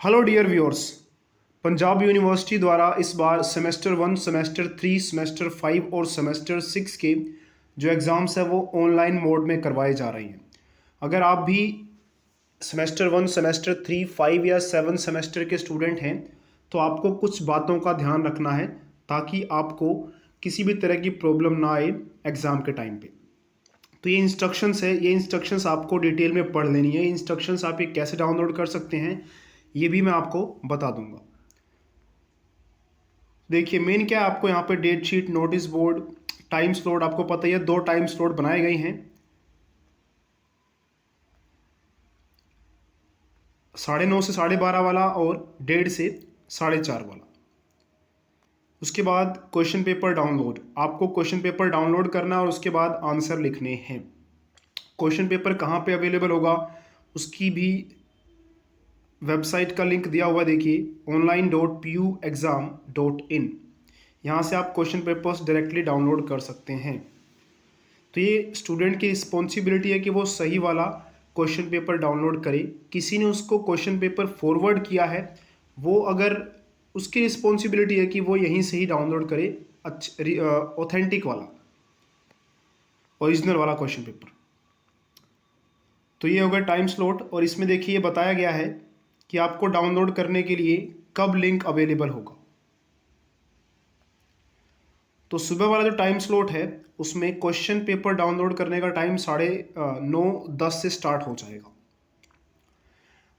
Hello dear viewers. Punjab university द्वारा इस बार semester 1, semester 3, semester 5 और सेमेस्टर 6 के जो एग्ज़ाम्स हैं वो ऑनलाइन मोड में करवाए जा रहे हैं। अगर आप भी सेमेस्टर 1, सेमेस्टर 3, 5 या 7 सेमेस्टर के स्टूडेंट हैं तो आपको कुछ बातों का ध्यान रखना है ताकि आपको किसी भी तरह की प्रॉब्लम ना आए एग्ज़ाम के टाइम पे। तो ये इंस्ट्रक्शंस है, ये इंस्ट्रक्शंस आपको डिटेल में पढ़ लेनी है। इंस्ट्रक्शंस आप ये कैसे डाउनलोड कर सकते हैं ये भी मैं आपको बता दूंगा। देखिए मेन क्या है, आपको यहाँ पे date sheet, notice board, time slot, आपको पता ही है 2 टाइम स्लॉट बनाए गए हैं, 9:30 से 12:30 वाला और 1:30 से 4:30 वाला। उसके बाद क्वेश्चन पेपर डाउनलोड, आपको क्वेश्चन पेपर डाउनलोड करना और उसके बाद आंसर लिखने हैं। क्वेश्चन पेपर कहाँ पे अवेलेबल होगा उसकी भी वेबसाइट का लिंक दिया हुआ, देखिए online.puexam.in। यहाँ से आप क्वेश्चन पेपर्स डायरेक्टली डाउनलोड कर सकते हैं। तो ये स्टूडेंट की रिस्पॉन्सिबिलिटी है कि वो सही वाला क्वेश्चन पेपर डाउनलोड करे। किसी ने उसको क्वेश्चन पेपर फॉरवर्ड किया है, वो अगर उसकी रिस्पॉन्सिबिलिटी है कि वो यहीं से ही डाउनलोड करे ऑथेंटिक वाला, ओरिजिनल वाला क्वेश्चन पेपर। तो ये होगा टाइम स्लॉट, और इसमें देखिए ये बताया गया है कि आपको डाउनलोड करने के लिए कब लिंक अवेलेबल होगा। तो सुबह वाला जो टाइम स्लॉट है उसमें क्वेश्चन पेपर डाउनलोड करने का टाइम 9:10 से स्टार्ट हो जाएगा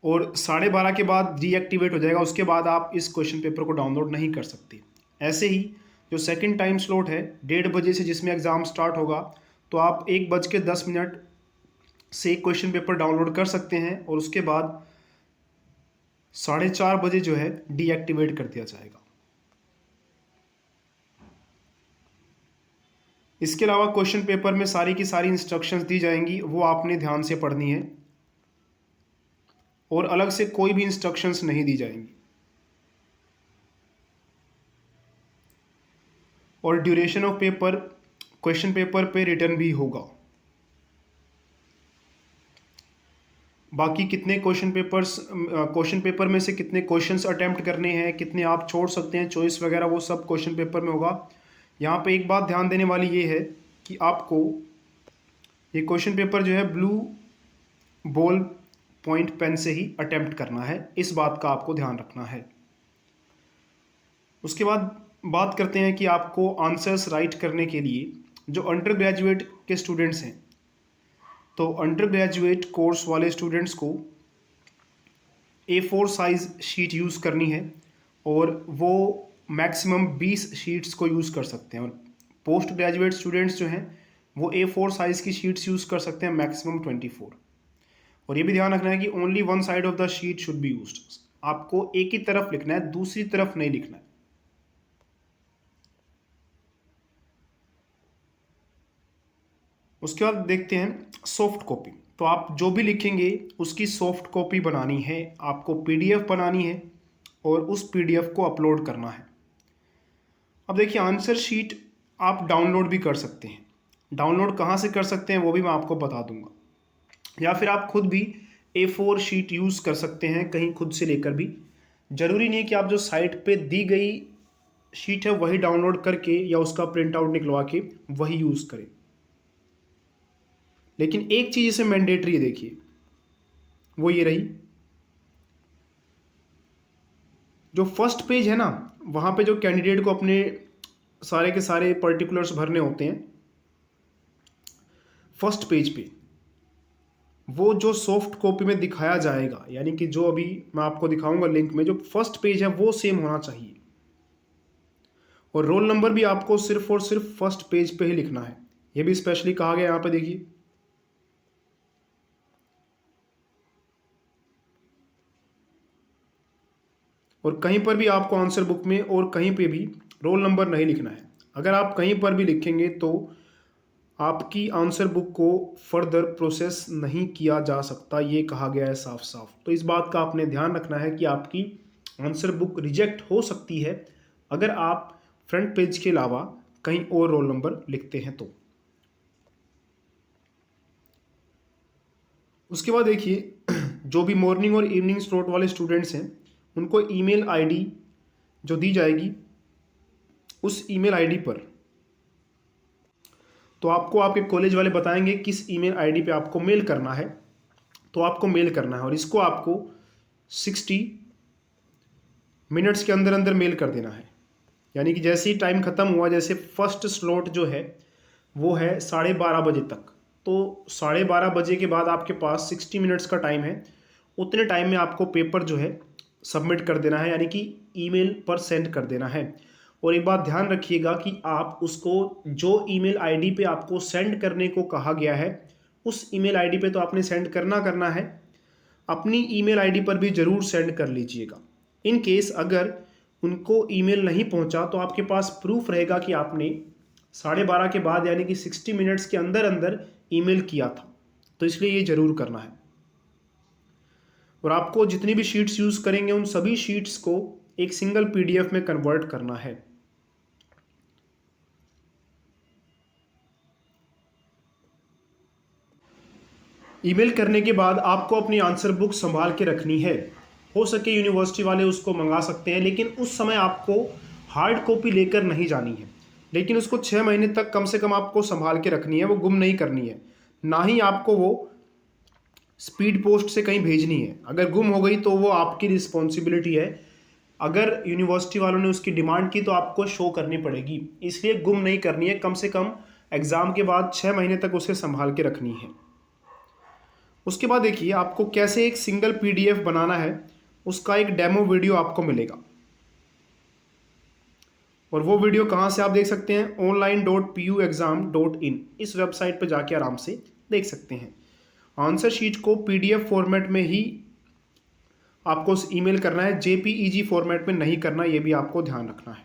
और 12:30 के बाद डीएक्टिवेट हो जाएगा। उसके बाद आप इस क्वेश्चन पेपर को डाउनलोड नहीं कर सकते। ऐसे ही जो सेकंड टाइम स्लॉट है 1:30 बजे से, जिसमें एग्ज़ाम स्टार्ट होगा, तो आप 1:10 से क्वेश्चन पेपर डाउनलोड कर सकते हैं और उसके बाद 4:30 बजे जो है डीएक्टिवेट कर दिया जाएगा। इसके अलावा क्वेश्चन पेपर में सारी की सारी इंस्ट्रक्शंस दी जाएंगी, वो आपने ध्यान से पढ़नी है और अलग से कोई भी इंस्ट्रक्शंस नहीं दी जाएंगी। और duration of paper question paper पे रिटर्न भी होगा। बाकी कितने क्वेश्चन पेपर में से कितने क्वेश्चंस अटेम्प्ट करने हैं, कितने आप छोड़ सकते हैं, चॉइस वगैरह, वो सब क्वेश्चन पेपर में होगा। यहाँ पे एक बात ध्यान देने वाली ये है कि आपको ये क्वेश्चन पेपर जो है ब्लू बॉल पॉइंट पेन से ही अटेम्प्ट करना है, इस बात का आपको ध्यान रखना है। उसके बाद बात करते हैं कि आपको आंसर्स राइट करने के लिए जो अंडर ग्रेजुएट के स्टूडेंट्स हैं, तो अंडर ग्रेजुएट कोर्स वाले स्टूडेंट्स को A4 साइज़ शीट यूज़ करनी है और वो मैक्सिमम 20 शीट्स को यूज़ कर सकते हैं। और पोस्ट ग्रेजुएट स्टूडेंट्स जो हैं वो A4 साइज़ की शीट्स यूज़ कर सकते हैं, मैक्सिमम 24। और ये भी ध्यान रखना है कि only one side of the sheet should be used. आपको एक ही तरफ लिखना है, दूसरी तरफ नहीं लिखना है। उसके बाद देखते हैं सॉफ्ट कॉपी। तो आप जो भी लिखेंगे उसकी सॉफ्ट कॉपी बनानी है, आपको पीडीएफ बनानी है और उस पीडीएफ को अपलोड करना है। अब देखिए आंसर शीट आप डाउनलोड भी कर सकते हैं। डाउनलोड कहाँ से कर सकते हैं वो भी मैं आपको बता दूंगा, या फिर आप खुद भी A4 शीट यूज़ कर सकते हैं कहीं खुद से लेकर भी। ज़रूरी नहीं है कि आप जो साइट पे दी गई शीट है वही डाउनलोड करके या उसका प्रिंट आउट निकलवा के वही यूज़ करें। लेकिन एक चीज़ इसे मैंडेटरी है, देखिए वो ये रही, जो फर्स्ट पेज है ना, वहाँ पे जो कैंडिडेट को अपने सारे के सारे पर्टिकुलर्स भरने होते हैं, फर्स्ट पेज पे वो जो सॉफ्ट कॉपी में दिखाया जाएगा, यानी कि जो अभी मैं आपको दिखाऊंगा लिंक में, जो फर्स्ट पेज है वो सेम होना चाहिए। और रोल नंबर भी आपको सिर्फ और सिर्फ फर्स्ट पेज पे ही लिखना है, ये भी स्पेशली कहा गया यहाँ पे, देखिए। और कहीं पर भी आपको आंसर बुक में और कहीं पे भी रोल नंबर नहीं लिखना है। अगर आप कहीं पर भी लिखेंगे तो आपकी आंसर बुक को फर्दर प्रोसेस नहीं किया जा सकता, ये कहा गया है साफ साफ। तो इस बात का आपने ध्यान रखना है कि आपकी आंसर बुक रिजेक्ट हो सकती है अगर आप फ्रंट पेज के अलावा कहीं और रोल नंबर लिखते हैं तो। उसके बाद देखिए जो भी मॉर्निंग और इवनिंग स्लॉट वाले स्टूडेंट्स हैं उनको ईमेल आईडी जो दी जाएगी उस ईमेल आईडी पर, तो आपको आपके कॉलेज वाले बताएंगे किस ईमेल आईडी पे आपको मेल करना है, तो आपको मेल करना है और इसको आपको 60 मिनट्स के अंदर अंदर मेल कर देना है। यानी कि जैसे ही टाइम ख़त्म हुआ, जैसे फर्स्ट स्लॉट जो है वो है 12:30 बजे तक, तो 12:30 बजे के बाद आपके पास 60 मिनट्स का टाइम है। उतने टाइम में आपको पेपर जो है सबमिट कर देना है, यानी कि ईमेल पर सेंड कर देना है। और एक बात ध्यान रखिएगा कि आप उसको जो ईमेल आईडी पे आपको सेंड करने को कहा गया है उस ईमेल आईडी पे तो आपने सेंड करना है, अपनी ईमेल आईडी पर भी ज़रूर सेंड कर लीजिएगा। इन केस अगर उनको ईमेल नहीं पहुंचा तो आपके पास प्रूफ रहेगा कि आपने 12:30 के बाद यानी कि 60 मिनट्स के अंदर अंदर ईमेल किया था, तो इसलिए ये ज़रूर करना है। और आपको जितनी भी शीट्स यूज़ करेंगे उन सभी शीट्स को एक सिंगल पीडीएफ में कन्वर्ट करना है। ईमेल करने के बाद आपको अपनी आंसर बुक संभाल के रखनी है। हो सके यूनिवर्सिटी वाले उसको मंगा सकते हैं, लेकिन उस समय आपको हार्ड कॉपी लेकर नहीं जानी है, लेकिन उसको 6 महीने तक कम से कम आपको संभाल के रखनी है, वो गुम नहीं करनी है। ना ही आपको वो स्पीड पोस्ट से कहीं भेजनी है। अगर गुम हो गई तो वो आपकी रिस्पॉन्सिबिलिटी है। अगर यूनिवर्सिटी वालों ने उसकी डिमांड की तो आपको शो करनी पड़ेगी, इसलिए गुम नहीं करनी है। कम से कम एग्ज़ाम के बाद 6 महीने तक उसे संभाल के रखनी है। उसके बाद देखिए आपको कैसे एक सिंगल पीडीएफ बनाना है, उसका एक डेमो वीडियो आपको मिलेगा। और वो वीडियो कहाँ से आप देख सकते हैं? online.puexam.in इस वेबसाइट पर जाके आराम से देख सकते हैं। आंसर शीट को पीडीएफ फॉर्मेट में ही आपको ईमेल करना है, जेपीईजी फॉर्मेट में नहीं करना, ये भी आपको ध्यान रखना है।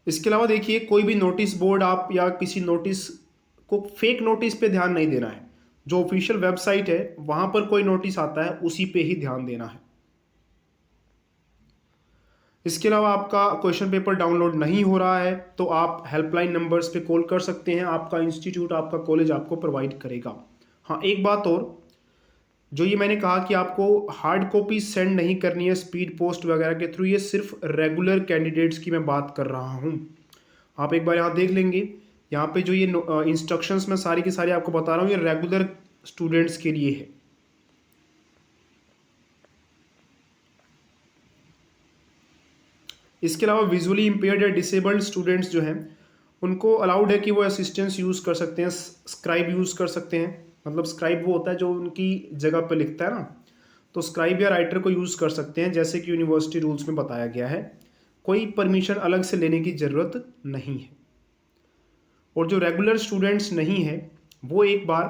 इसके अलावा देखिए कोई भी नोटिस बोर्ड आप या किसी नोटिस को, फेक नोटिस पे ध्यान नहीं देना है। जो ऑफिशियल वेबसाइट है वहां पर कोई नोटिस आता है उसी पे ही ध्यान देना है। इसके अलावा आपका क्वेश्चन पेपर डाउनलोड नहीं हो रहा है तो आप हेल्पलाइन नंबर्स पे कॉल कर सकते हैं, आपका इंस्टीट्यूट आपका कॉलेज आपको प्रोवाइड करेगा। हाँ, एक बात और, जो ये मैंने कहा कि आपको हार्ड कॉपी सेंड नहीं करनी है स्पीड पोस्ट वगैरह के थ्रू, ये सिर्फ रेगुलर कैंडिडेट्स की मैं बात कर रहा हूँ। आप एक बार यहाँ देख लेंगे, यहाँ पे जो ये इंस्ट्रक्शंस मैं सारी की सारी आपको बता रहा हूँ, ये रेगुलर स्टूडेंट्स के लिए है। इसके अलावा विजुअली इम्पेयर्ड या डिसेबल्ड स्टूडेंट्स जो हैं उनको अलाउड है कि वो असिस्टेंस यूज़ कर सकते हैं, स्क्राइब यूज़ कर सकते हैं। मतलब स्क्राइब वो होता है जो उनकी जगह पे लिखता है ना, तो स्क्राइब या राइटर को यूज़ कर सकते हैं, जैसे कि यूनिवर्सिटी रूल्स में बताया गया है। कोई परमिशन अलग से लेने की ज़रूरत नहीं है। और जो रेगुलर स्टूडेंट्स नहीं है वो एक बार,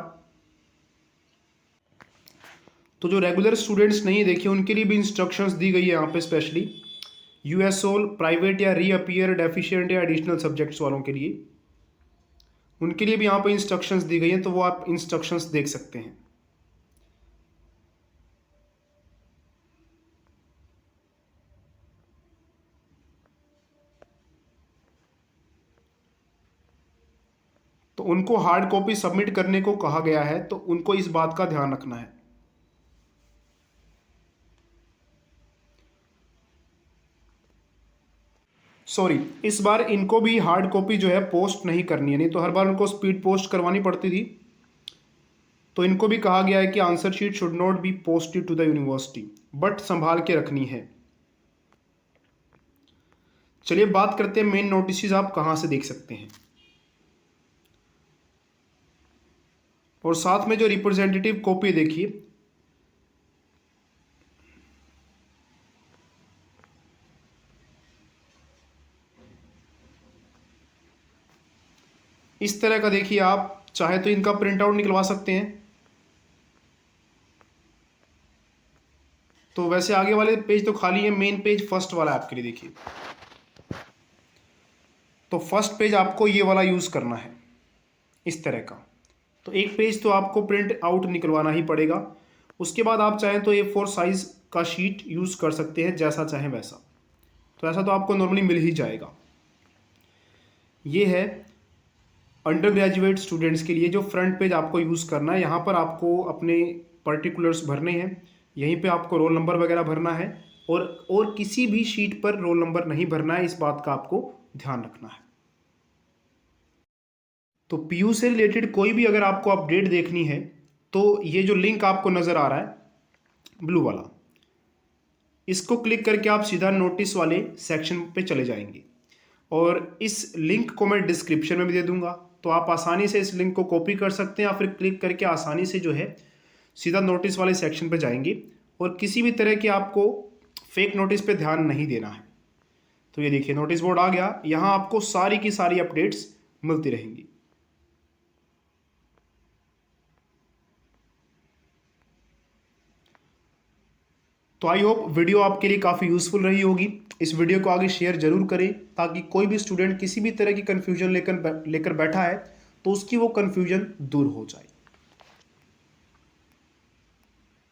तो जो रेगुलर स्टूडेंट्स नहीं है देखिए उनके लिए भी इंस्ट्रक्शंस दी गई है यहाँ पे स्पेशली। यूएसओल प्राइवेट या रीअपियर डेफिशिएंट या एडिशनल सब्जेक्ट्स वालों के लिए, उनके लिए भी यहाँ पे इंस्ट्रक्शंस दी गई हैं, तो वो आप इंस्ट्रक्शंस देख सकते हैं। तो उनको हार्ड कॉपी सबमिट करने को कहा गया है, तो उनको इस बात का ध्यान रखना है। सॉरी, इस बार इनको भी हार्ड कॉपी जो है पोस्ट नहीं करनी है, नहीं तो हर बार उनको स्पीड पोस्ट करवानी पड़ती थी। तो इनको भी कहा गया है कि answer sheet should not be posted to the university, but संभाल के रखनी है। चलिए बात करते हैं मेन नोटिस आप कहाँ से देख सकते हैं, और साथ में जो रिप्रेजेंटेटिव कॉपी देखिए, इस तरह का देखिए, आप चाहे तो इनका प्रिंट आउट निकलवा सकते हैं। तो वैसे आगे वाले पेज तो खाली है, मेन पेज फर्स्ट वाला आपके लिए देखिए। तो फर्स्ट पेज आपको ये वाला यूज़ करना है इस तरह का। तो एक पेज तो आपको प्रिंट आउट निकलवाना ही पड़ेगा। उसके बाद आप चाहें तो A4 साइज़ का शीट यूज़ कर सकते हैं, जैसा चाहें वैसा। तो ऐसा तो आपको नॉर्मली मिल ही जाएगा। ये है अंडर ग्रेजुएट स्टूडेंट्स के लिए जो फ्रंट पेज आपको यूज़ करना है, यहाँ पर आपको अपने पर्टिकुलर्स भरने हैं, यहीं पे आपको रोल नंबर वगैरह भरना है और किसी भी शीट पर रोल नंबर नहीं भरना है, इस बात का आपको ध्यान रखना है। तो पीयू से रिलेटेड कोई भी अगर आपको अपडेट देखनी है तो ये जो लिंक आपको नज़र आ रहा है ब्लू वाला, इसको क्लिक करके आप सीधा नोटिस वाले सेक्शन पे चले जाएंगे और इस लिंक को मैं डिस्क्रिप्शन में भी दे दूंगा, तो आप आसानी से इस लिंक को कॉपी कर सकते हैं या फिर क्लिक करके आसानी से जो है सीधा नोटिस वाले सेक्शन पे जाएंगे और किसी भी तरह की आपको फेक नोटिस पे ध्यान नहीं देना है। तो ये देखिए नोटिस बोर्ड आ गया, यहाँ आपको सारी की सारी अपडेट्स मिलती रहेंगी। तो आई होप वीडियो आपके लिए काफ़ी यूज़फुल रही होगी। इस वीडियो को आगे शेयर जरूर करें ताकि कोई भी स्टूडेंट किसी भी तरह की कन्फ्यूजन लेकर बैठा है तो उसकी वो कन्फ्यूजन दूर हो जाए।